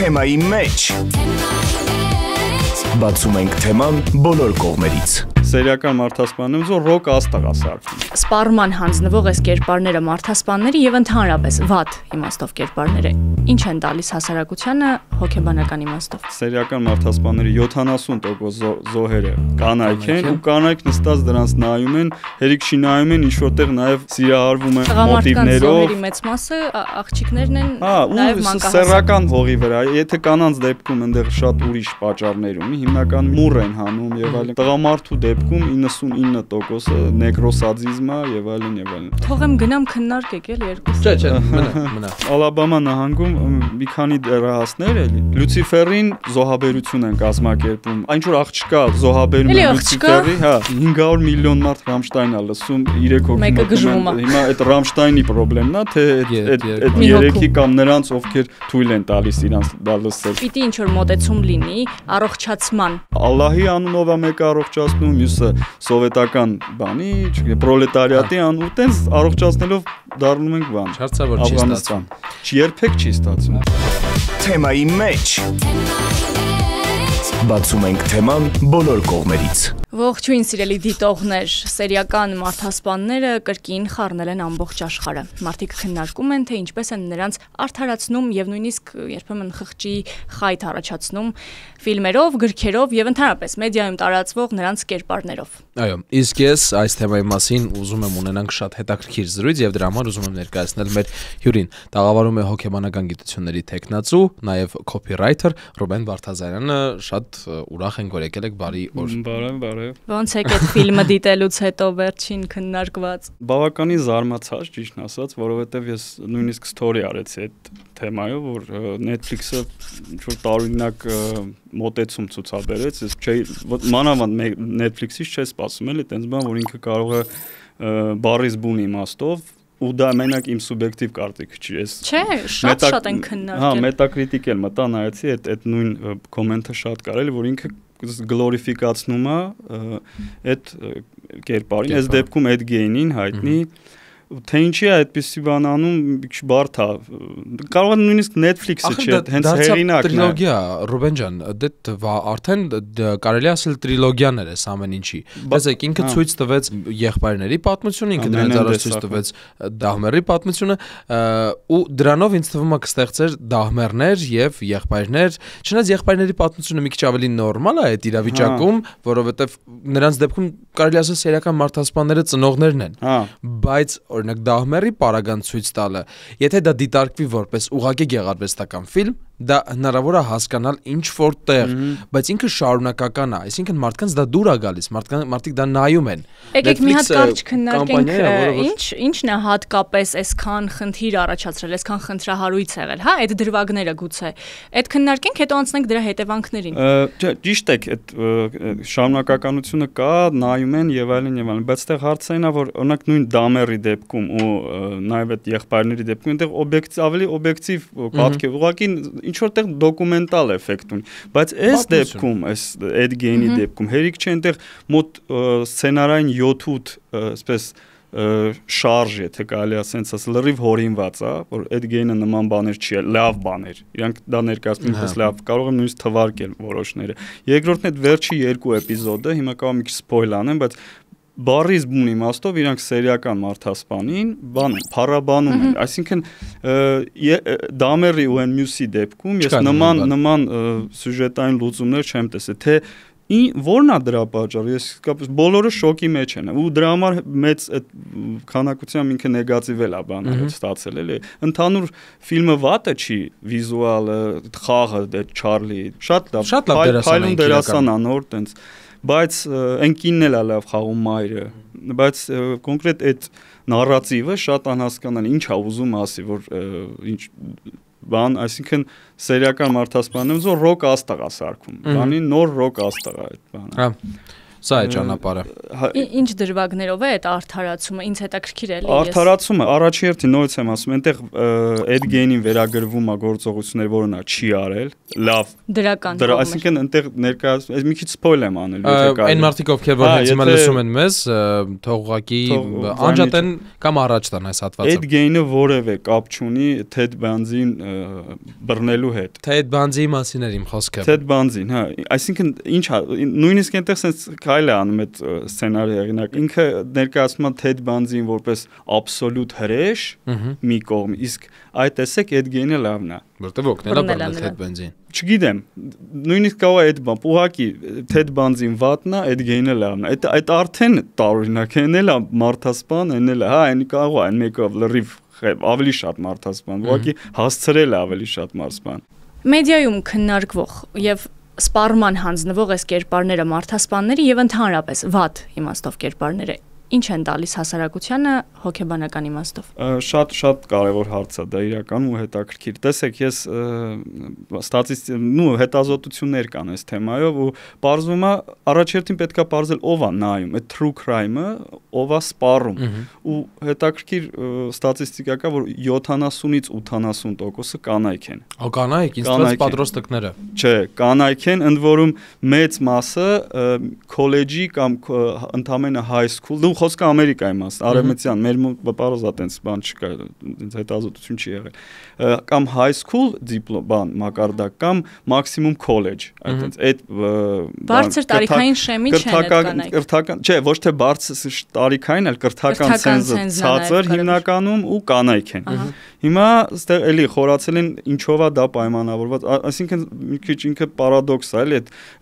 Թեմայի մեջ բացում ենք թեման բոլոր կողմերից։ Սերիական մարդասպաններում զոր ռոք աստղ է սարքում։ Սպառման հանձնվող այս կերպարները մարդասպանների եւ ընդհանրապես վատ իմաստով կերպարները ինչ են տալիս հասարակությանը հոգեբանական իմաստով։ Սերիական մարդասպանների 70% զոհերը կանայք են ու կանայք նստած դրանց նայում են, հերիք չի նայում են, ինչ որտեղ նաեւ սիրահարվում են մոտիվներով։ Զոհերի մեծ մասը աղջիկներն են, նաեւ մանկահասակ։ Սեռական հողի վրա, եթե կանանց դեպքում այնտեղ շատ ուրիշ պատճառներ ունի, հիմնական մուռ են հանում եւ այլն։ Տղամարդու դեպքում 99%-ը նեկրոսադիզմ է եւ այլն եւ այլն։ Թողեմ գնամ քննարկեք էլ երկուսը։ Չէ, մնա։ Ալաբամա նահանգում մի քանի դեռահասներ էլի Լյուցիֆերին զոհաբերություն են կազմակերպում։ Այն որ աղջկա զոհաբերում է Լյուցիֆերի, հա, 500 միլիոն մարդ Ռամշտայն է լսում 3 հոգի։ Հիմա այդ Ռամշտայնի խնդիրն է, թե այդ երեքի կամ նրանց ովքեր թույլ են տալիս իրանց դա լսել։ Պիտի ինչ որ մոտեցում լինի առողջացման։ Ալլահի անունով է մեկը առողջացնում, մյուսը սովետական բանի, պրոլետարիատի անունով, տենց առողջացնելով դառնում ենք բան։ Չարցավոր չի ստացվում։ Երբեք չի ստացվում։ Թեմայի մեջ բացում ենք թեման բոլոր կողմերից։ Ողջույն սիրելի դիտողներ, սերիական մարդասպանները կրկին խառնել են ամբողջ աշխարհը։ Մարդիկ քննարկում են, թե ինչպես են նրանց արդարացնում եւ նույնիսկ երբեմն խղճի խայթ առաջացնում ֆիլմերով, գրքերով եւ ընդհանրապես մեդիայում տարածվող նրանց կերպարներով։ Այո, իսկ ես այս թեմայի մասին ուզում եմ ունենանք շատ հետաքրքիր զրույց եւ դրա համար ուզում եմ ներկայացնել մեր հյուրին։ Տաղավարում է հոգեբանական գիտությունների թեկնածու, նաեւ copywriter Ռուբեն Վարդազարյանը, շատ ուրախ ենք որ եկել եք, բարի օր։ Բարև։ Ոնց եք այդ ֆիլմը դիտելուց հետո վերջին քննարկված։ Բավականին զարմացած, ճիշտն ասած, որովհետև ես նույնիսկ story արեցի այդ թեմայով, որ Netflix-ը ինչ-որ տարօրինակ մոտեցում ցուցաբերեց, ես չէի մանավանդ Netflix-ից չէի սպասում էլի, տենց բան, որ ինքը կարող է բառից բուն իմաստով ու դա մենակ իմ սուբյեկտիվ կարծիքը չի, ես Չէ, շատ են քննարկել։ Հա, Metacritic էլ մտա նայեցի, այդ նույն կոմենտը շատ կար էլի, որ ինքը գլորիֆիկացնում է այդ կերպարին, այս դեպքում այդ գեյնին հայտնի, թե ինչի է այդպիսի բան անում, մի քիչ բարդ է։ Կարող է նույնիսկ Netflix-ը չէ, հենց հերինակն է։ Տրիլոգիա, Ռուբեն ջան, դե արդեն կարելի ասել տրիլոգիաներ է ամեն ինչի։ Դեսեք, ինքը ցույց տվեց եղբայրների պատմությունը, ինքը դրանից առաջ ցույց տվեց Դահմերի պատմությունը, ու դրանով ինձ թվում է կստեղծեր Դահմերներ եւ եղբայրներ, չնայած եղբայրների պատմությունը մի քիչ ավելի նորմալ է այդ իրավիճակում, որովհետեւ նրանց դեպքում կարելի ասել սերիական մարդասպանները ծնողներն են։ Բայց օրինակ Դահմերի պարագան ցույց տալը, եթե դա դիտարկվի որպես ուղղակի գեղարվեստական ֆիլմ, դա հնարավոր է հասկանալ ինչ որտեղ, բայց ինքը շարունակական է, այսինքն մարդկանց դա դուր է գալիս, մարդիկ դա նայում են։ Եկեք մի հատ կարճ քննարկենք, ինչն է հատկապես այսքան խնդիր առաջացրել, այսքան խնդրահարույց եղել, հա, այդ դրվագները գուցե։ Այդ քննարկենք, հետո անցնենք դրա հետևանքներին։ Ճիշտ է, այդ շարունակականությունը կա, նայում են եւ այլն, բայց այդտեղ հարցը այն է, որ օրինակ նույն Դամերի դեպքում ու նաեւ այդ եղբայրների դեպքում այնտեղ ավելի օբյեկտիվ պատկեր, ուղղակի ինչ որտեղ դոկումենտալ էֆեկտ ունի, բայց այս դեպքում, այդ գեյնի դեպքում հերիք չէ այնտեղ մոտ սցենարային 7-8, այսպես շարժ, եթե կարելի է ասենց ասել, լրիվ հորինված է, որ այդ գեյնը նման բաներ չի, լավ բաներ։ Իրանք դա ներկայացնում են լավ, կարող եմ նույնիսկ թվարկել որոշները։ Երկրորդն այդ վերջի 2 էպիզոդը, հիմա կարող եմ մի քիչ սփոյլ անեմ, բայց բառից բուն իմաստով իրանք սերիական մարդասպանին բան են, փառաբանում են, այսինքն Դամերի ու այն մյուսի դեպքում ես նման սյուժետային լուծումներ չեմ տեսել, թե որն է դրա պատճառը, ես իսկապես բոլորը շոկի մեջ են ու դրա համար մեծ այդ քանակությամբ ինքը նեգատիվել է բանը ստացել էլի, ընդհանուր ֆիլմը վատը չի, վիզուալը, խաղը, այդ Չարլի, շատ լավ դերասան է, նոր տենց բայց այն կինն էլ է լավ խաղում մայրը, բայց կոնկրետ այդ նարատիվը շատ անհասկանալի, ինչ է ուզում ասի, որ ինչ բան, այսինքն սերիական մարդասպաններում զոր ռոք աստղ է սարքում, բանի նոր ռոք աստղ է այդ բանը։ Սա է ճանապարհը։ Ինչ դրվագներով է այդ արդարացումը, ինձ հետաքրքիր է էլի։ Արդարացումը առաջի հերթին նորից եմ ասում, այնտեղ այդ գեյնին վերագրվում է գործողություններ, որը նա չի արել, լավ դրական։ Այսինքն այնտեղ ներկայացում, այս մի քիչ սփոյլ եմ անել, եթե կարելի։ Այն մարդիկ, ովքեր որ հենց հիմա լսում են մեզ, թող ուղղակի անջատեն կամ առաջ տան այս հատվածը։ Այդ գեյնը որևէ կապ չունի Ted Bundy-ին բռնելու հետ։ Ted Bundy-ի մասին էր իմ խոսքը։ Ted Bundy-ին, հա, այսինքն ինչ նույնիսկ այնտեղ sense քայլ է անում այդ սցենարի հեղինակ։ Ինքը ներկայացնում է Ted Bundy-ին որպես աբսոլյուտ հրեշ մի կողմ, իսկ այդ տեսեք այդ գեյնը լավն է։ Որտեվ օգնել է բռնել Ted Bundy-ին։ Չգիտեմ, նույնիսկ կարող է այդ բան, ուղղակի Ted Bundy-ին վատնա, այդ գեյնը լավն է։ Այդ արդեն տարօրինակ է, էնել է մարդասպան, էնել է, հա, այն կարող է, այն մեկը լրիվ ավելի շատ մարդասպան, ուղղակի հասցրել է ավելի շատ մարդասպան։ Մեդիայում քննարկվող եւ սպառման հանձնվող այս կերպարները մարդասպանների եւ ընդհանրապես վատ իմաստով կերպարները ինչ են տալիս հասարակությանը հոգեբանական իմաստով։ Շատ կարևոր հարց է դա իրական ու հետաքրքիր։ Տեսեք, ես հետազոտություններ կան այս թեմայով ու պարզվում է առաջերտին պետքա պարզել ով է նայում, այդ true crime-ը, ով է սպառում։ Ու հետաքրքիր ստատիստիկա կա, որ 70-ից 80% կանայք են։ Կանայք, ինձ պատրոստիկները։ Չէ, կանայք են, ընդ որում մեծ մասը քոլեջի կամ ընդամենը high school խոսքը Ամերիկայի մաս, արևմտյան, մեր պարոզ է տենց բան չկա, ինձ հետազոտություն չի եղել, կամ high school դիպլոմ մակարդակ կամ մաքսիմում college, այդպես այդ բարձր տարիքային շեմի չեն կանայք։ Կրթական, չէ, ոչ թե բարձր տարիքային, այլ կրթական ցենզը ցածր հիմնականում ու կանայք են։ Հիմա այստեղ էլի խորացել են ինչով է դա պայմանավորված, այսինքն մի քիչ ինքը պարադոքս է, էլի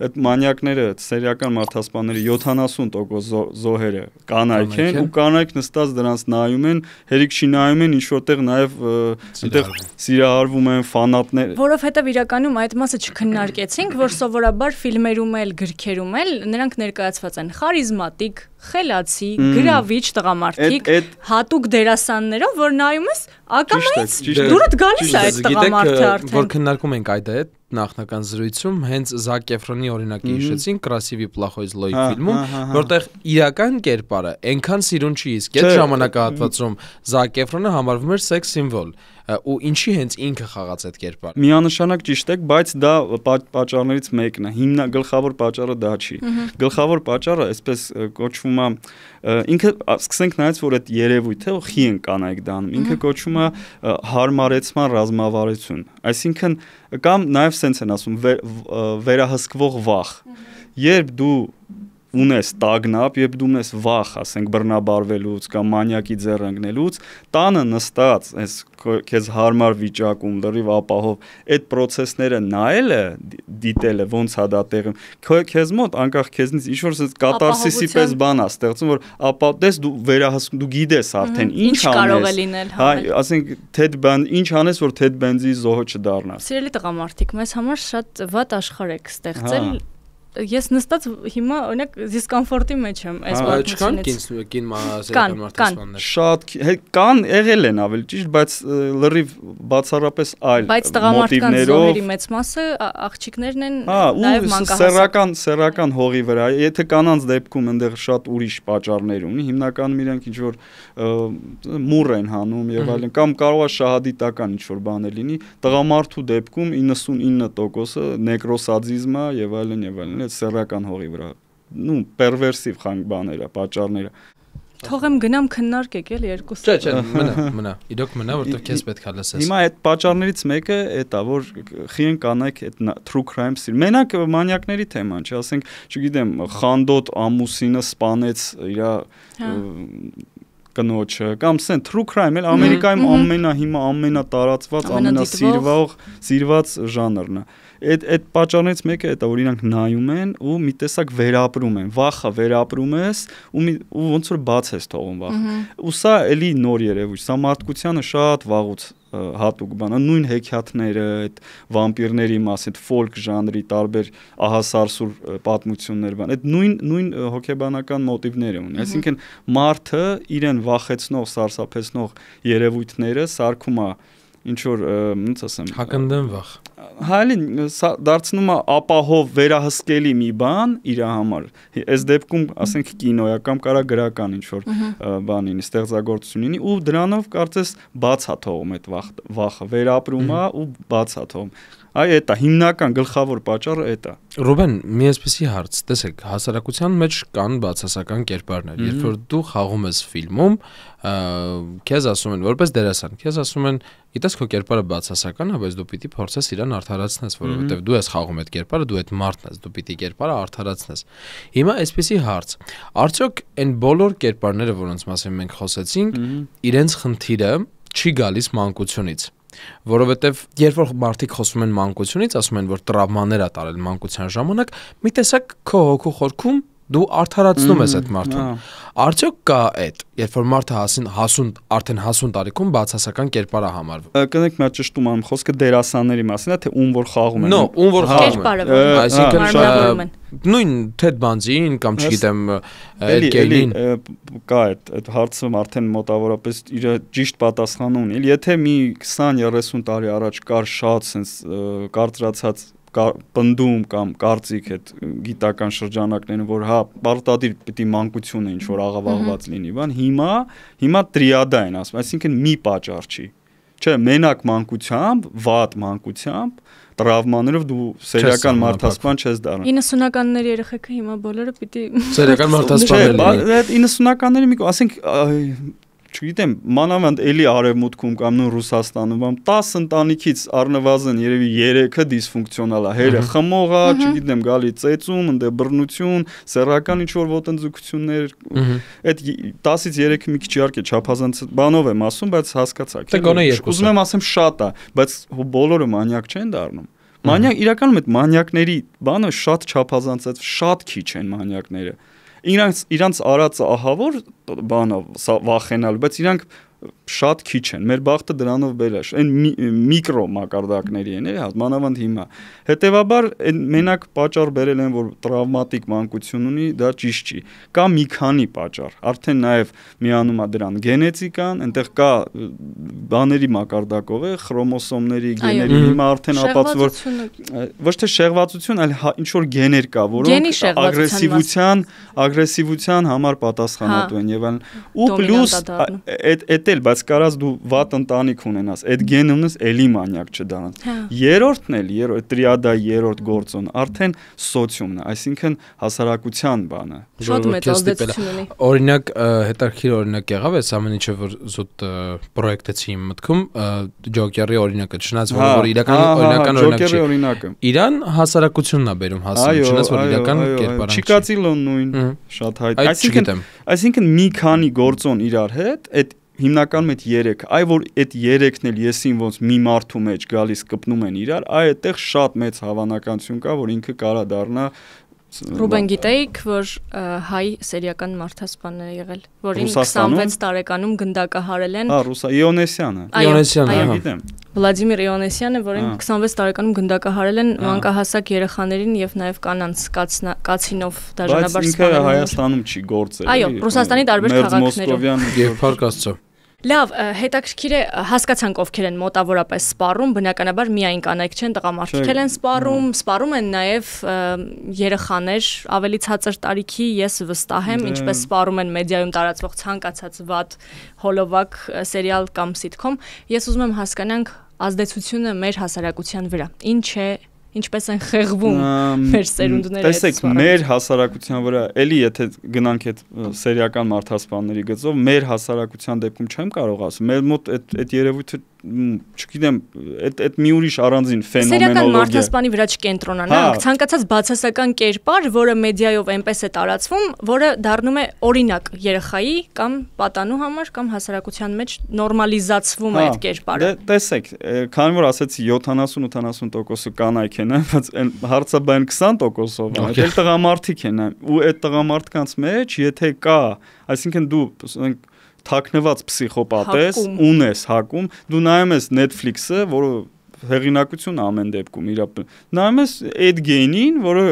այդ մանյակները, սերիական մարդասպանների 70% զոհերը կանայք են ու կանայք նստած դրանց նայում են, հերիք չի նայում են, ինչ որտեղ նաև այնտեղ սիրահարվում են ֆանատներ։ Որովհետև իրականում այդ մասը չքննարկեցինք, որ սովորաբար ֆիլմերում էլ, գրքերում էլ նրանք ներկայացված են խարիզմատիկ, խելացի, գրավիչ տղամարդիկ, հատուկ դերասաններով, որ նայում ես ակամայից դուրդ գալիս է այդ տղամարդը արդեն։ Որ քննարկում ենք այդ նախնական զրույցում հենց Զակ Էֆրոնի օրինակը հիշեցին Красивый плохой злой ֆիլմում, որտեղ իրական կերպարը այնքան սիրուն չի, իսկ այդ ժամանակահատվածում Զակ Էֆրոնը համարվում էր սեքս սիմվոլ, ու ինչի հենց ինքը խաղաց այդ կերպարը։ Միանշանակ ճիշտ եք, բայց դա պատճառներից մեկն է։ Գլխավոր պատճառը դա չի։ Գլխավոր պատճառը, այսպես կոչվում է, ինքը սկսենք նայած, որ այդ երևույթը խի են կանայք դանում, ինքը կոչվում է հարմարեցման ռազմավարություն։ Այսինքն կամ նաև սենց են ասում վերահսկվող վախ։ Երբ դու ունես տագնապ, երբ դու ունես վախ, ասենք բռնաբարվելուց կամ մանյակի ձեռ ընկնելուց, տանը նստած, այս քեզ հարմար վիճակում, լրիվ ապահով, այդ process-ները նայելը, դիտելը, ոնց է դա տեղում, քեզ մոտ անկախ քեզնից ինչ որ կատարսիսի պես բան է ստեղծում, որ ապա տես դու վերահսկում, դու գիտես արդեն ինչ կարող է լինել, հա, ասենք Ted Bundy, ինչ անես, որ Ted Bundy-ի զոհը չդառնաս։ Սիրելի տղամարդիկ, մեզ համար շատ վատ աշխարհ եք ստեղծել։ Ես նստած հիմա օրինակ դիսկոմֆորտի մեջ եմ այս պատմությունից։ Կին մասերական մարդասպաններ։ Շատ կան, եղել են ավելի ճիշտ, բայց լրիվ բացառապես այլ մոտիվներով։ Բայց տղամարդկանց զոհերի մեծ մասը աղջիկներն են նաև մանկահասակ։ Սեռական հողի վրա, եթե կանանց դեպքում այնտեղ շատ ուրիշ պատճառներ ունի, հիմնականում իրենք ինչ որ մուռ են հանում եւ այլն, կամ կարող է շահադիտական ինչ որ բաներ լինի, տղամարդու դեպքում 99%-ը նեկրոսադիզմ է եւ այլն եւ այլն, սեռական հողի վրա, պերվերսիվ բաները, պատճառները։ Թողեմ գնամ քննարկեք էլ երկուսը։ Չէ, մնա, իրոք մնա, որտեղ քեզ պետք է լսես։ Հիմա այդ պատճառներից մեկը էտա, որ խի են կանայք այդ true crime-ը։ Մենակ մանյակների թեման, չէ, ասենք, չգիտեմ, խանդոտ ամուսինը սպանեց իր կնոջը, կամ սեն true crime, էլ Ամերիկայում հիմա ամենատարածված, ամենասիրված ժանրն է։ Այդ պատճառներից մեկը է դա, որ իրանք նայում են ու մի տեսակ վերապրում են, վախը վերապրում ես ու ոնց որ բաց ես թողում վախը։ Ու սա էլի նոր երևույթ, սա մարդկությանը շատ վաղուց հատուկ բան է, նույն հեքիաթները, այդ վամպիրների մասին, ֆոլք ժանրի տարբեր ահասարսուր պատմություններ բան, այդ նույն հոգեբանական մոտիվները ունի։ Այսինքն մարդը իրեն վախեցնող, սարսափեցնող երևույթները սարքում է ինչ որ, ոնց ասեմ, հակնդեմ վախ։ Հալին սա դարձնում է ապահով վերահսկելի մի բան իր համար։ Այս դեպքում, ասենք կինոյա կամ կարա գրական ինչ որ բան լինի, ստեղծագործություն լինի ու դրանով կարծես բաց է թողում այդ վախը, վերապրում է ու բաց է թողում։ Այ էտա հիմնական գլխավոր պատճառը էտա։ Ռուբեն, մի այսպեսի հարց, տեսեք, հասարակության մեջ կան բացասական կերպարներ։ Երբ որ դու խաղում ես ֆիլմում, քեզ ասում են, որպես դերասան, քեզ ասում են, գիտես քո կերպարը բացասական է, բայց դու պիտի փորձես իրան արդարացնես, որովհետև դու ես խաղում այդ կերպարը, դու այդ մարդն ես, դու պիտի կերպարը արդարացնես։ Հիմա այսպեսի հարց. արդյոք այն բոլոր կերպարները, որոնց մասին մենք խոսեցինք, իրենց խնդիրը չի գալիս մանկությունից։ Որովհետև երբ որ մարդիկ խոսում են մանկությունից, ասում են, որ տրավմաներ ա տարել մանկության ժամանակ, մի տեսակ քո հոգու խորքում դու արդարացնում ես այդ մարդուն։ Արդյոք կա այդ, երբ որ մարդը արդեն հասուն տարիքում բացասական կերպար է համարվում։ Կնեք մի հատ ճշտում եմ, խոսքը դերասանների մասին է, թե ում որ խաղում են։ No, ում որ խաղում են։ Այսինքն նույն Թեդ Բանձին կամ չգիտեմ Էլկեյնին կա այդ հարցը արդեն մոտավորապես իր ճիշտ պատասխանը ունի։ Եթե մի 20-30 տարի առաջ կար շատ sense կարծրացած պնդում կամ կարծիք այդ գիտական շրջանակներում, որ հա պարտադիր պիտի մանկությունը ինչ որ աղավաղված լինի, բան հիմա տրիադա են ասում, այսինքն մի պատճառ չի։ Չէ, մենակ մանկությամբ, վատ մանկությամբ տրավմաներով դու սերիական մարդասպան չես դառնա։ 90-ականների երեխեքը հիմա բոլորը պիտի սերիական մարդասպանել լինեն։ Այդ 90-ականների մի ասենք չգիտեմ, մանավանդ էլի արևմուտքում կամ նույն Ռուսաստանում, 10 ընտանիքից առնվազն երևի 3-ը դիսֆունկցիոնալ է, հերը խմող է, չգիտեմ, գալի ծեծում, ընդ բռնություն, սեռական ինչ որ ոտնձգություններ, այդ 10-ից 3-ը մի քիչ իհարկե չափազանց բանով եմ ասում, բայց հասկացաք։ Ուզում եմ ասեմ շատ է, բայց բոլորը մանյակ չեն դառնում։ Մանյակ իրականում այդ մանյակների բանը շատ չափազանցած, շատ քիչ են մանյակները։ Իրանց արածը ահավոր բանա վախենալ, բայց իրանք շատ քիչ են։ Մեր բախտը դրանով բերաշ, այն միկրո մակարդակների են, մանավանդ հիմա։ Հետևաբար մենակ պատճառ բերել են, որ տրավմատիկ մանկություն ունի, դա ճիշտ չի։ Կա մի քանի պատճառ, արդեն նաև միանում է դրան գենետիկան, այնտեղ կա բաների մակարդակով է, խրոմոսոմների, գեների, հիմա արդեն ապացուցում, որ ոչ թե շեղվածություն, այլ ինչ որ գեներ կա, որոնք ագրեսիվության համար պատասխանատու են եւ այլն։ Ու պլյուս էլ, բայց կարաս դու վատ ընտանիք ունենաս, այդ գենը ունես էլի մանյակ չդառնաս։ Երրորդն էլ, տրիադայի երրորդ գործոն արդեն սոցիումն է, այսինքն հասարակության բանը։ Շատ մեծ ազդեցություն ունի։ Օրինակ, հետաքրքիր օրինակ եղավ այս ամեն ինչը, որ զուտ պրոյեկտեցի իմ մտքում, Ջոկերի օրինակը, չնայած որ իրական օրինակ չի։ Իրան հասարակությունն է բերում հասուն, չնայած որ իրական կերպարանք չի։ Չիկացիլոն նույն, շատ հայտ։ Այսինքն մի քանի գործոն իրար հետ, այդ հիմնականում այդ 3, այ որ այդ 3-ն էլ եսին ոնց մի մարդու մեջ գալիս կպնում են իրար, այ այդտեղ շատ մեծ հավանականություն կա, որ ինքը կարա դառնա Ռուբեն գիտեիք, որ հայ սերիական մարդասպանն է եղել, որին 26 տարեկանում գնդակահարել են։ Հա, Իոնեսյանը։ Գիտեմ։ Վլադիմիր Իոնեսյանը, որին 26 տարեկանում գնդակահարել են մանկահասակ երեխաներին եւ նաեւ կանանց կացինով դաժանաբար սպանել։ Բայց ինքը Հայաստանում չի գործել։ Այո, Ռուսաստանի տարբեր քաղաքներում։ Եվ փառք Աստծո։ Լավ, հետաքրքիր է, հասկացանք ովքեր են մոտավորապես սպառում, բնականաբար միայն կանայք չեն, տղամարդիկ են սպառում են նաև երեխաներ ավելի ցածր տարիքի, ես վստահ եմ, ինչպես սպառում են մեդիայում տարածվող ցանկացած վատ հոլովակ սերիալ կամ սիթքոմ, ես ուզում եմ հասկանանք ազդեցությունը մեր հասարակության վրա, ինչպես են խեղվում մեր սերունդները։ Տեսեք, մեր հասարակության վրա, էլի եթե գնանք այդ սերիական մարդասպանների գծով, մեր հասարակության դեպքում չեմ կարող ասում, մեր մոտ այդ երևույթը չգիտեմ, այդ մի ուրիշ առանձին ֆենոմենոլոգիա։ Սերիական մարդասպանի վրա չկենտրոնանանք, ցանկացած բացասական կերպար, որը մեդիայով այնպես է տարածվում, որը դառնում է օրինակ երեխայի կամ պատանու համար կամ հասարակության մեջ նորմալիզացվում է այդ կերպարը։ Տեսեք, քանի որ ասեցի 70-80% կանայք են, բայց հարցաբան 20%-ով, այլ տղամարդիկ են, ու այդ տղամարդկանց մեջ, եթե կա, այսինքն դու թաքնված պսիխոպատ ես, ունես հակում, դու նայում ես Netflix-ը, որը հեղինակություն ամեն դեպքում նայում ես այդ գեյնին, որը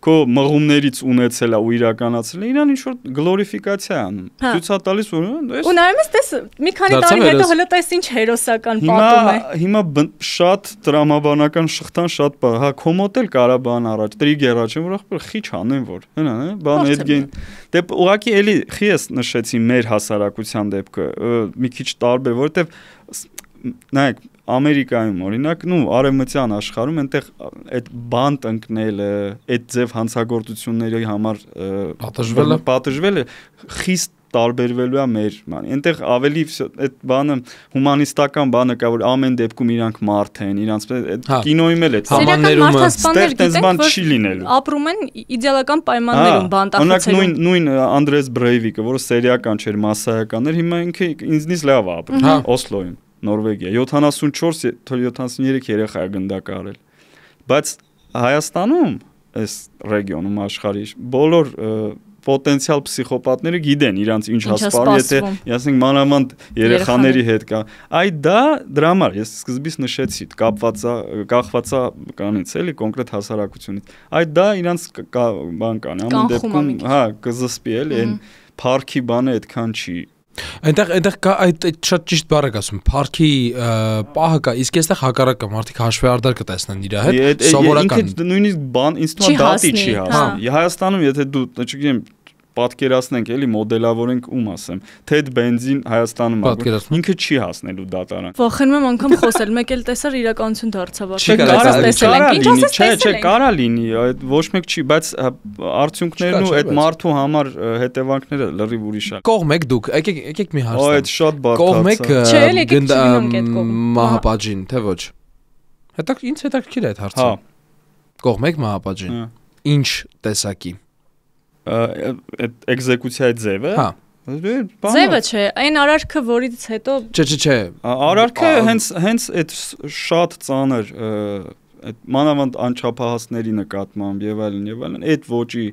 քո մղումներից ունեցել է ու իրականացել է, իրան ինչ-որ գլորիֆիկացիա անում։ Ցույց է տալիս, որ ու նայում ես, տես մի քանի տարի հետո հələ տես ինչ հերոսական պատում է։ Հիմա շատ տրամաբանական շղթան շատ բա, հա, կոմոդ էլ կարա բան առաջ, տրիգեր առաջ, որ ախպեր խիչ անեն որ, հենա, բան այդ գեյն։ Դե ուղղակի էլի խի ես նշեցի մեր հասարակության դեպքը, մի քիչ տարբեր, որովհետև նայեք Ամերիկայում օրինակ, արևմտյան աշխարհում այնտեղ այդ բանտ ընկնելը, այդ ձև հանցագործությունների համար պատժվելը խիստ տարբերվելու է մեր բան։ Այնտեղ ավելի այդ բանը հումանիստական բանը կա, որ ամեն դեպքում իրանք մարդ են, իրանց այդ կինոյում էլ այդ համաններում բան չի լինելու։ Ապրում են իդեալական պայմաններում բանտախցերում։ Օրինակ նույն Անդրես Բրեյվիկը, որը սերիական չէր, մասսայական էր, հիմա ինքը ինձնից լավ է ապրում Օսլոյում, Նորվեգիա, 74-73 երեխա է գնդակարել։ Բայց Հայաստանում, այս ռեգիոնում աշխարհի բոլոր պոտենցիալ պսիխոպատները գիտեն իրանց ինչ հասպարի, եթե ասենք մանավանդ երեխաների հետ կա։ Այդ դրա համար ես սկզբից նշեցի, կախված է կանից էլի կոնկրետ հասարակությունից։ Այդ դա իրանց բան կան, ամեն դեպքում, հա, կզսպի էլի, այն փառքի բանը այդքան չի։ Այնտեղ կա այդ շատ ճիշտ բառ եք ասում, փառքի պահը կա, իսկ այստեղ հակառակը մարդիկ հաշվեհարդար կտեսնեն իր հետ, սովորական։ Ինքը նույնիսկ բան ինձ թվում է դատի չի հասնում։ Հայաստանում եթե դու, չգիտեմ, պատկերացնենք էլի մոդելավորենք ում ասեմ, Թեդ Բենզին Հայաստանում ինքը չի հասնելու դատարան։ Վախենում եմ անգամ խոսել, մեկ էլ տեսար իրականություն դարձավ։ Չէ, կարա լինի, այդ ոչ մեկ չի, բայց արդյունքներն ու այդ մարդու համար հետևանքները լրիվ ուրիշ է։ Կողմեք դուք, եկեք մի հարց տամ։ Այդ շատ բարդ կողմեք Չէ, եկեք չգնանք այդ կողմ։ Մահապատժին, թե ոչ։ Ինձ հետաքրքիր է այդ հարցը։ Կողմեք մահապատժին։ Ինչ տեսակի։ Այդ էկզեկուցիայի ձևը։ Հա։ Ձևը չէ, այն արարքը, որից հետո Չէ։ Արարքը հենց այդ շատ ծանր այդ մանավանդ անչափահասների նկատմամբ եւ այլն, այդ ոճի,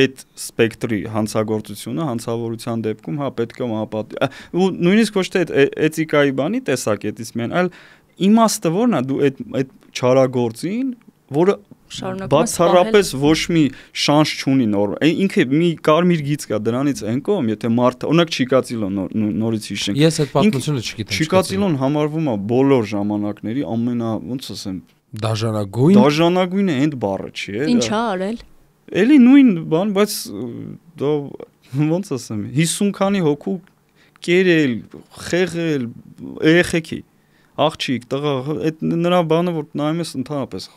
այդ սպեկտրի հանցագործությունը, հանցավորության դեպքում հա պետք է ու նույնիսկ ոչ թե էթիկայի բանի տեսակետից միայն, այլ իմաստը որն է դու այդ չարագործին, որը բացառապես ոչ մի շանս չունի ինքը մի կարմիր գիծ կա դրանից այն կողմ, եթե մարդը, օրինակ Չիկատիլոն նորից հիշենք։ Ես այդ պատմությունը չգիտեմ։ Չիկատիլոն համարվում է բոլոր ժամանակների ամենա, ոնց ասեմ, դաժանագույն է այդ բառը չի, է։ Ինչ է արել։ Էլի նույն բան, բայց դա ոնց ասեմ, 50 քանի հոգու կերել, խեղել, երեխեքի, աղջիկ, տղա, այդ նրա բանը որ նայում ես ընդհանրապես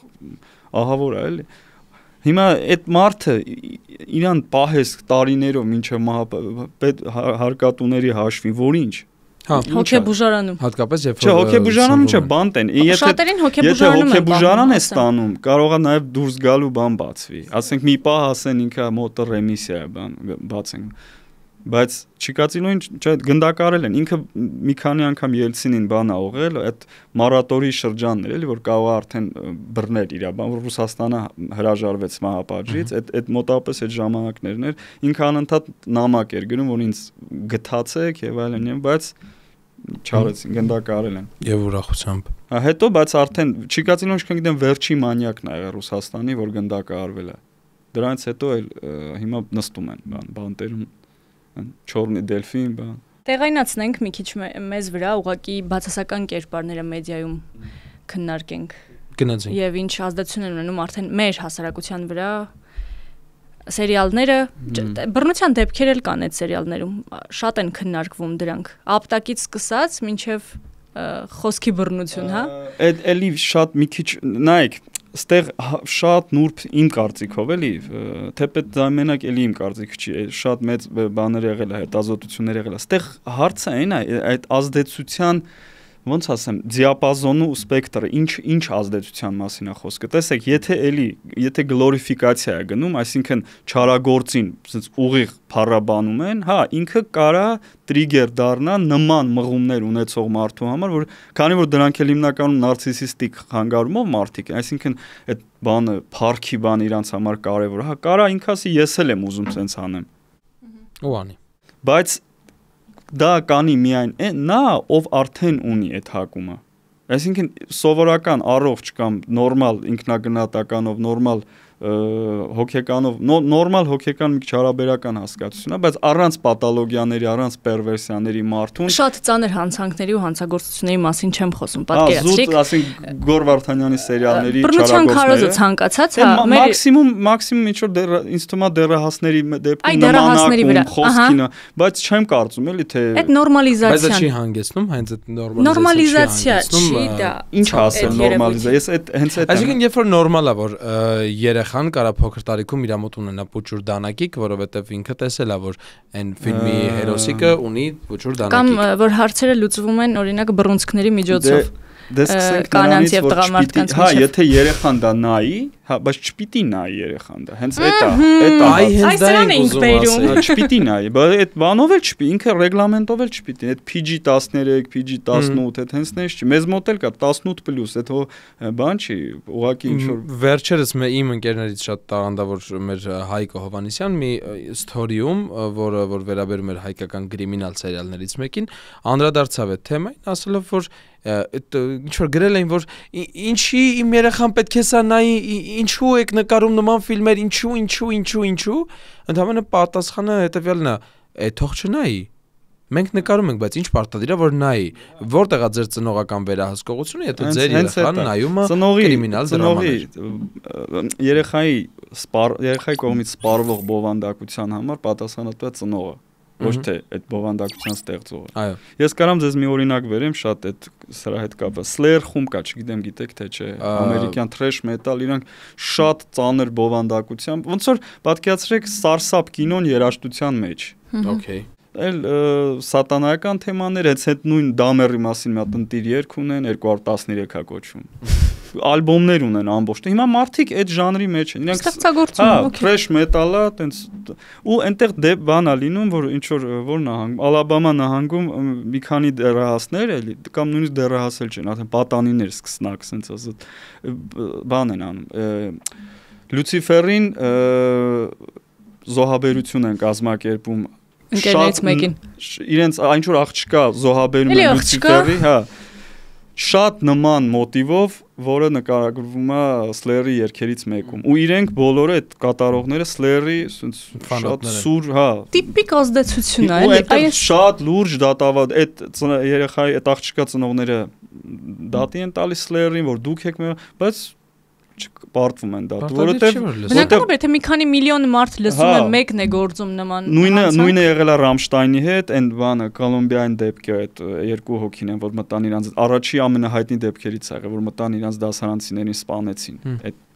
ահավոր է էլի։ Հիմա այդ մարդը իրան պահես տարիներով մինչև հարկատուների հաշվի, որ ինչ։ Հա, հոգեբուժարանում։ Հատկապես երբ Չէ, հոգեբուժարանում չէ, բանտ են։ Շատերին Եթե հոգեբուժարան է ստանում, կարող է նաև դուրս գալու բան բացվի։ Ասենք մի պահ ասեն ինքը մոտը ռեմիսիա է, բացեն։ Բայց Չիկատիլոին գնդակարել են, ինքը մի քանի անգամ Ելցինին բան ա ուղղել, այդ մարատորի շրջաններ էլի, որ կարող է արդեն բռնել իր բան, որ Ռուսաստանը հրաժարվեց մահապատժից, այդ մոտավորապես այդ ժամանակներն էր, ինքը անընդհատ նամակ էր գրում, որ ինձ գթացեք եւ այլն, բայց չարեցին, գնդակարել են։ Եվ ուրախությամբ։ Հետո բայց արդեն Չիկատիլոն չգիտեմ վերջի մանյակն ա եղել Ռուսաստանի, որ գնդակարվել է։ Դրանից հետո էլ հիմա նստում են բանտերում Չորնի դելֆին բան։ Տեղայնացնենք մի քիչ մեզ վրա, ուղղակի բացասական կերպարները մեդիայում քննարկենք։ Գնացինք։ Եվ ինչ ազդեցություն են ունենում արդեն մեր հասարակության վրա սերիալները, բռնության դեպքեր էլ կան այդ սերիալներում, շատ են քննարկվում դրանք։ Ապտակից սկսած մինչև խոսքի բռնություն, հա։ Այդ էլի շատ մի քիչ նայեք Ստեղ շատ նուրբ իմ կարծիքով էլի, թեպետ դա մենակ էլի իմ կարծիքը չի, շատ մեծ բաներ եղել է, հետազոտություններ եղել է։ Ստեղ հարցը այն է, այդ ազդեցության, ոնց ասեմ, դիապազոնը ու սպեկտրը, ինչ ազդեցության մասին է խոսքը։ Տեսեք, եթե գլորիֆիկացիա է գնում, այսինքն չարագործին, ասենց ուղիղ փառաբանում են, հա, ինքը կարա տրիգեր դառնա նման մղումներ ունեցող մարդու համար, որ քանի որ դրանք էլ հիմնականում նարցիսիստիկ խանգարումով մարդիկ են, այսինքն այդ բանը, փառքի բան իրանց համար կարևոր, հա, կարա ինքը ասի ես էլ եմ ուզում սենց անեմ։ Ու անի։ Բայց դա կանի միայն նա, ով արդեն ունի այդ հակումը։ Այսինքն սովորական առողջ կամ նորմալ ինքնագնահատականով նորմալ հոգեկանով նորմալ հոգեկան մի քիչ հարաբերական հասկացություն է, բայց առանց պաթոլոգիաների, առանց պերվերսիաների մարդուն շատ ծանր հանցանքների ու հանցագործությունների մասին չեմ խոսում, պատկերացրեք։ Զուտ, ասենք Գոր Վարդանյանի սերիալների բռնության քարոզը ցանկացած, հա, մաքսիմում ինչ որ ինձ թվում է դեռահասների դեպքում նմանակում խոսքինը, բայց չեմ կարծում էլի թե այդ նորմալիզացիան։ Բայց դա չի հանգեցնում, հենց այդ նորմալիզացիա չի դա։ Ինչ ասեմ նորմալիզացիա, ես այդ հենց այդ Այսինքն երբ որ նորմալ է որ երեխան կարա փոքր տարիքում իր մոտ ունենա փոճուր դանակիկ, որովհետև ինքը տեսել է որ այն ֆիլմի հերոսիկը ունի փոճուր դանակիկ։ Կամ որ հարցերը լուծվում են օրինակ բռունցքների միջոցով։ Կանանց եւ տղամարդկանց միջեւ։ Հա, եթե երեխան դա նայի, հա, բայց չպիտի նայի երեխան դա։ Հենց այդ է։ Այ հենց դա ենք ուզում ասել։ Չպիտի նայի, բայց այդ բանով էլ չպիտի, ինքը ռեգլամենտով էլ չպիտի։ Այդ PG-13, PG-18, այդ հենց նենց չի։ Մեզ մոտ էլ կա 18+, այդ բան չի, ուղղակի ինչ որ վերջերս իմ ընկերներից շատ տաղանդավոր մեր Հայկո Հովանեսյան մի սթորիում, որ վերաբերում էր հայկական կրիմինալ սերիալներից մեկին, անդրադարձավ այդ թեմային, ասելով որ այդ ինչ որ գրել էին որ ինչի իմ երեխան պետք է սա նայի, ինչու եք նկարում նման ֆիլմեր, ինչու ընդհանրապես պատասխանը հետեւյալն է թող չնայի, մենք նկարում ենք, բայց ինչ պարտադիր է որ նայի, որտեղ է ձեր ծնողական վերահսկողությունը, եթե ձեր երեխան նայում է կրիմինալ դրամաներ, երեխայի կողմից սպառվող բովանդակության համար պատասխանատու է ծնողը, ոչ թե այդ բովանդակության ստեղծողը։ Այո։ Ես կարամ ձեզ մի օրինակ վերեմ, շատ այդ սրա հետ կապված։ Slayer խումբ կա, չգիտեմ գիտեք թե չէ, ամերիկյան thrash metal, իրանք շատ ծանր բովանդակությամբ, ոնց որ պատկերացրեք սարսափ կինոն երաժշտության մեջ։ Okay։ Էլ սատանայական թեմաներ, հենց այդ նույն դամերի մասին մի հատ ընտիր երգ ունեն, 213-ա կոչվում։ Ալբոմներ ունեն ամբողջ։ Հիմա մարդիկ այդ ժանրի մեջ են։ Իրանք ստեղծագործում, օքեյ։ Thrash metal-ը, տենց ու այնտեղ բան է լինում, որ ինչ որ նահանգ, Ալաբամա նահանգում մի քանի դեռահասներ էլի, կամ նույնիսկ դեռահասել չեն, արդեն պատանիներ սկսնակ, սենց ասած բան են անում։ Լյուցիֆերին զոհաբերություն են կազմակերպում ընկերներից մեկին։ Իրենց ինչ որ աղջկա զոհաբերում են Լյուցիֆերի, հա, շատ նման մոտիվով, որը նկարագրվում է Slayer-ի երգերից մեկում։ Ու իրենք բոլորը այդ կատարողները Slayer-ի շատ սուր, հա, տիպիկ ազդեցություն է, էլի։ Այս շատ լուրջ դատավար այդ երեխայի այդ աղջկա ծնողները դատի են տալիս Slayer-ին, որ դուք եք, բայց պարտվում են դա, որովհետև բնականաբար թե մի քանի միլիոն մարդ լսում է, մեկն է գործում նման նույնը եղել է Ռամշտայնի հետ, այն բանը Կոլումբիային դեպքը, այդ երկու հոգին են, որ մտան իրանց առաջի ամենահայտնի դեպքերից ա եղել, որ մտան իրանց դասարանցիներին սպանեցին։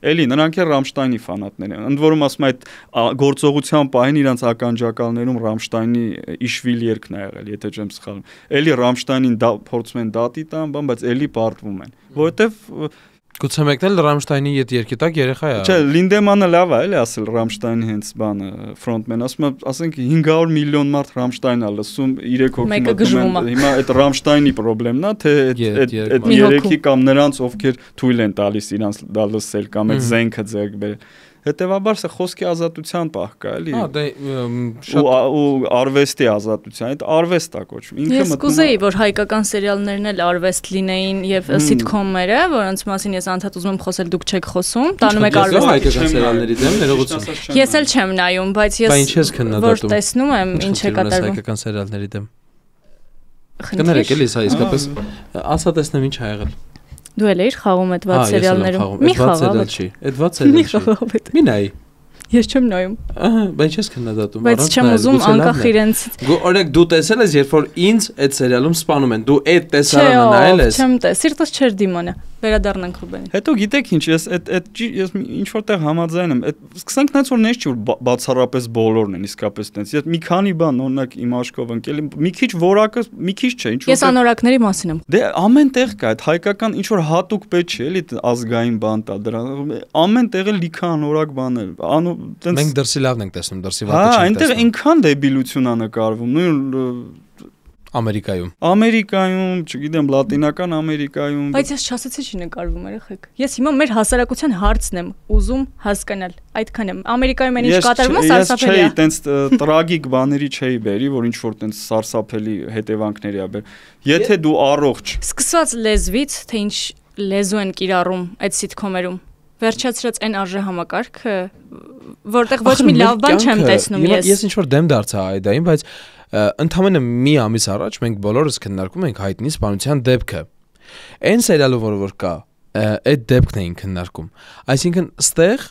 Էլի նրանք էլ Ռամշտայնի ֆանատներ են։ Ընդ որում ասում այդ գործողության պահին իրանց ականջակալներում Ռամշտայնի Իշվիլ երգն է եղել, եթե չեմ սխալվում։ Էլի Ռամշտայնին փորձում են դատի տան, բայց էլի պարտվում են, որովհետև Գուցե մեկն էլ Ռամշտայնի հետ երկի տակ երեխա է։ Չէ, Լինդեմանը լավ է, էլի ասել Ռամշտայնի հենց բանը, ֆրոնտմեն, ասում է, ասենք 500 միլիոն մարդ Ռամշտայն է լսում, 3 հոգի մտնում են։ Հիմա այդ Ռամշտայնի խնդիրն է, թե այդ երեքի կամ նրանց ովքեր թույլ են տալիս իրանց դա լսել կամ այդ զենքը ձեռք բերել։ Հետևաբար սա խոսքի ազատության պահ կա, էլի։ Հա, դե շատ ու արվեստի ազատության, այդ արվեստ է կոչվում։ Ինքը Ես կուզեի, որ հայկական սերիալներն էլ արվեստ լինեին եւ սիթքոմները, որոնց մասին ես անդադ ուզում եմ խոսել, դուք չեք խոսում, տանում եք արվեստ։ Հայկական սերիալների դեմ ներողություն։ Ես էլ չեմ նայում, բայց ես որ տեսնում եմ ինչ է կատարվում հայկական սերիալների դեմ։ Կներեք էլի սա իսկապես ասա տեսնեմ ինչ ա եղել։ Դու էլ էիր խաղում այդ վատ սերիալներում։ Մի խաղավ չի։ Այդ վատ սերիալ չի։ Մի նայ։ Ես չեմ նայում։ Ահա, բայց ես քննադատում առանց նայել։ Բայց չեմ ուզում անկախ իրենց։ Օրինակ դու տեսել ես, երբ որ ինձ այդ սերիալում սպանում են, դու այդ տեսարանը նայել ես։ Չեմ տես, սիրտս չէր դիմանը։ Վերադառնանք Ռուբենին։ Հետո գիտեք ինչ, ես ես ինչ որտեղ համաձայն եմ, սկսենք նայած որ նես չի որ բացառապես բոլորն են իսկապես տենց։ Ես մի քանի բան օրինակ իմ աշկով ընկել եմ, մի քիչ որակը, մի քիչ չէ, ինչ որ Ես անորակների մասին եմ։ Դե ամեն տեղ կա այդ հայկական ինչ որ հատուկ պետք չէ, էլի ազգային բան տա դրա։ Ամեն տեղը լիքը անորակ բաներ։ Տենց Մենք դրսի լավն ենք տեսնում, դրսի վատը չենք տեսնում։ Հա, այնտեղ այնքան դեբիլություն է նկարվում, նույն Ամերիկայում, չգիտեմ, լատինական Ամերիկայում։ Բայց ես չասեցի չի նկարվում երեխեք։ Ես հիմա մեր հասարակության հարցն եմ ուզում հասկանալ։ Այդքան եմ։ Ամերիկայում են ինչ կատարվում է սարսափելի։ Ես չէի տենց տրագիկ բաների չէի բերի, որ ինչ որ տենց սարսափելի հետևանքների ա բեր։ Եթե դու առողջ։ Սկսված լեզվից, թե ինչ լեզու են կիրառում այդ սիթքոմերում։ Վերջացրած այն արժե համակարգը, որտեղ ոչ մի լավ բան չեմ տեսնում ես։ Ես ինչ որ դեմ դարձա այդային, բայց ընդամենը մի ամիս առաջ մենք բոլորս քննարկում ենք հայտնի սպանության դեպքը։ Այն սերիալը, որ կա, այդ դեպքն էին քննարկում։ Այսինքն, ստեղ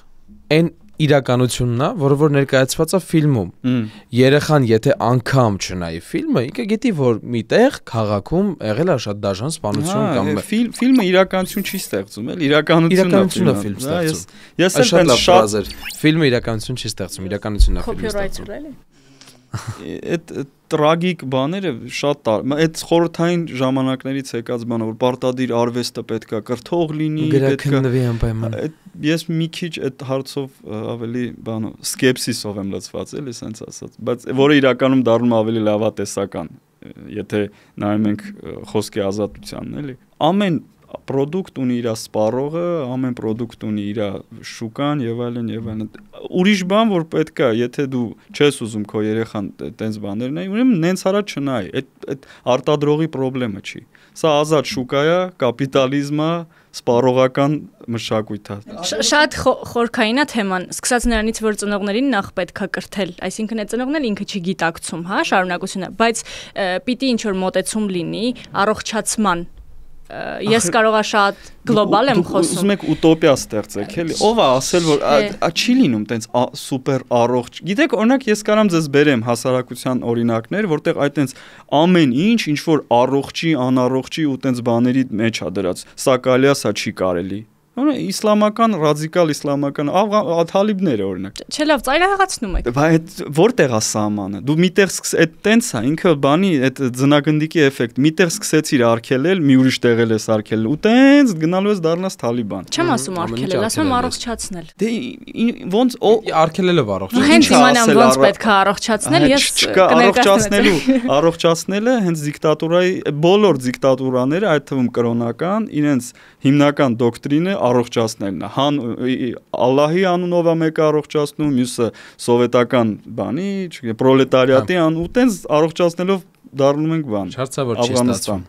այն իրականությունն է, որ ներկայացված է ֆիլմում։ Երեխան եթե անգամ չնայի ֆիլմը, ինքը գիտի, որ միտեղ քաղաքում եղել է շատ դաժան սպանություն կամ ֆիլմը իրականություն չի ստեղծում, էլ իրականությունն է ֆիլմ ստեղծում։ Ես էլ շատ ֆիլմը իրականություն չի ստեղծում, իրականությունն է ֆիլմը ստեղծում։ Այդ տրագիկ բաները շատ այդ խորհրդային ժամանակներից եկած բանը, որ պարտադիր արվեստը պետքա կրթող լինի, պետքա։ Ես մի քիչ այդ հարցով ավելի սկեպսիսով եմ լցված, էլի սենց ասած, բայց որը իրականում դառնում ավելի լավատեսական, եթե նայում ենք խոսքի ազատությանն, էլի։ Ամեն պրոդուկտ ունի իր սպառողը, ամեն պրոդուկտ ունի իր շուկան եւ այլն եւ այլն։ Ուրիշ բան որ պետքա, եթե դու չես ուզում քո երեխան տենց բաներ նայի, ուրեմն նենց հարած չնայի։ Այդ արտադրողի խնդրեմը չի։ Սա ազատ շուկա է, կապիտալիզմ է, սպառողական մշակույթ է։ Շատ խորքային է թեման։ Սկսած նրանից, որ ծնողներին նախ պետքա կրթել, այսինքն այդ ծնողն էլ ինքը չի գիտակցում, հա, շարունակությունը, բայց պիտի ինչ որ մոտեցում լինի առողջացման։ Ես կարողա շատ գլոբալ եմ խոսում։ Ուզում եք ուտոպիա ստեղծեք, էլի։ Ով է ասել, որ չի լինում տենց սուպեր առողջ։ Գիտեք, օրինակ ես կարամ ձեզ բերեմ հասարակության օրինակներ, որտեղ այդ տենց ամեն ինչ որ առողջի, անառողջի ու տենց բաների մեջ է դրած։ Սա կարելի է, սա չի կարելի։ Իսլամական, ռադիկալ իսլամական թալիբները օրինակ։ Չէ, լավ, ծայրահեղացնում եք։ Բայց որտեղ է սահմանը։ Դու միտեղ այդ տենց է, ինքը բանի այդ ձնագնդիկի էֆեկտ։ Միտեղ սկսեցիր արգելել, մի ուրիշ տեղել ես արգելել ու տենց գնալու ես դառնաս թալիբան։ Չեմ ասում արգելել, ասում եմ առողջացնել։ Դե ոնց արգելելով առողջացնել։ Հենց իմանամ ոնց պետք է առողջացնել, ես առողջացնելը հենց դիկտատուրայի բոլոր դիկտատուրաները, այդ թվում կրոնական, իրենց հիմնական դոկտրինը առողջացնելն է։ Ալլահի անունով է մեկը առողջացնում, մյուսը սովետական բանի, պրոլետարիատի անունով, տենց առողջացնելով դառնում ենք բան։ Չարցա որ չի ստացվում։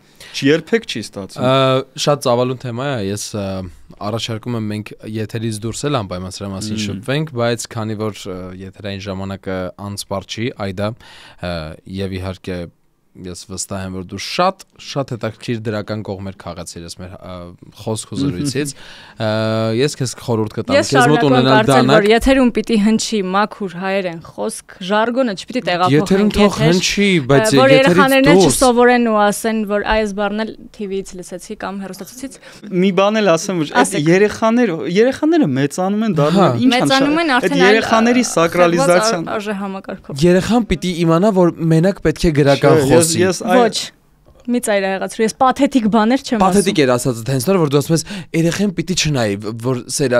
Երբեք չի ստացվում։ Շատ ծավալուն թեմա է, ես առաջարկում եմ մենք եթերից դուրս էլ անպայման սրա մասին շփվենք, բայց քանի որ եթերային ժամանակը անսպառ չի, այդա եւ իհարկե ես վստահ եմ որ դու շատ հետաքրքիր դրական կողմեր քաղացիր ես մեր խոսք ու զրույցից ես քեզ խորհուրդ կտամ քեզ մոտ ունենալ դանակ եթերում պիտի հնչի մաքուր հայերեն խոսք ժարգոնը չպիտի տեղափոխենք եթերում թող հնչի բայց որ երեխաներն չսովորեն ու ասեն որ այս բառն էլ TV-ից լսեցի կամ հեռուստացույցից մի բան էլ ասեմ որ երեխաները մեծանում են դառնում մեծանում են արդեն երեխաների սակրալիզացիան արժե համակարգով երեխան պիտի իմանա որ մենակ պետք է գրական Ոչ, մի ծայրահեղացրու, ես պաթետիկ բաներ չեմ ասում։ Պաթետիկ էր ասած, հենց նոր որ դու ասում ես, երեխեն պիտի չնայի, որ սերա,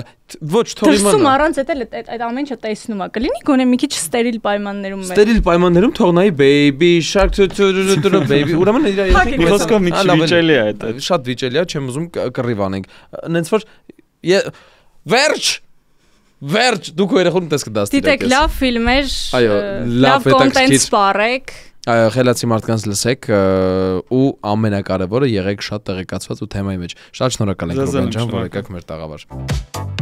ոչ, թող իմանա։ Դրսում առանց այդ ամեն ինչը տեսնում է, կլինի գոնե մի քիչ ստերիլ պայմաններում։ Ստերիլ պայմաններում թող նայի baby shark baby, ուրեմն իր երեխեք խոսքով մի քիչ վիճելի է այդ։ Շատ վիճելի է, չեմ ուզում կռիվ անենք։ Նենց որ վերջ, դու քո երեխուն տես կդաստիր։ Դիտեք լավ ֆիլմեր, լավ կոնտենտ սպառեք։ Խելացի մարդկանց լսեք ու ամենակարևորը եղեք շատ տեղեկացված ու թեմայի մեջ։ Շատ շնորհակալ ենք Ռոբեն ջան, որ եկաք մեր տաղավար։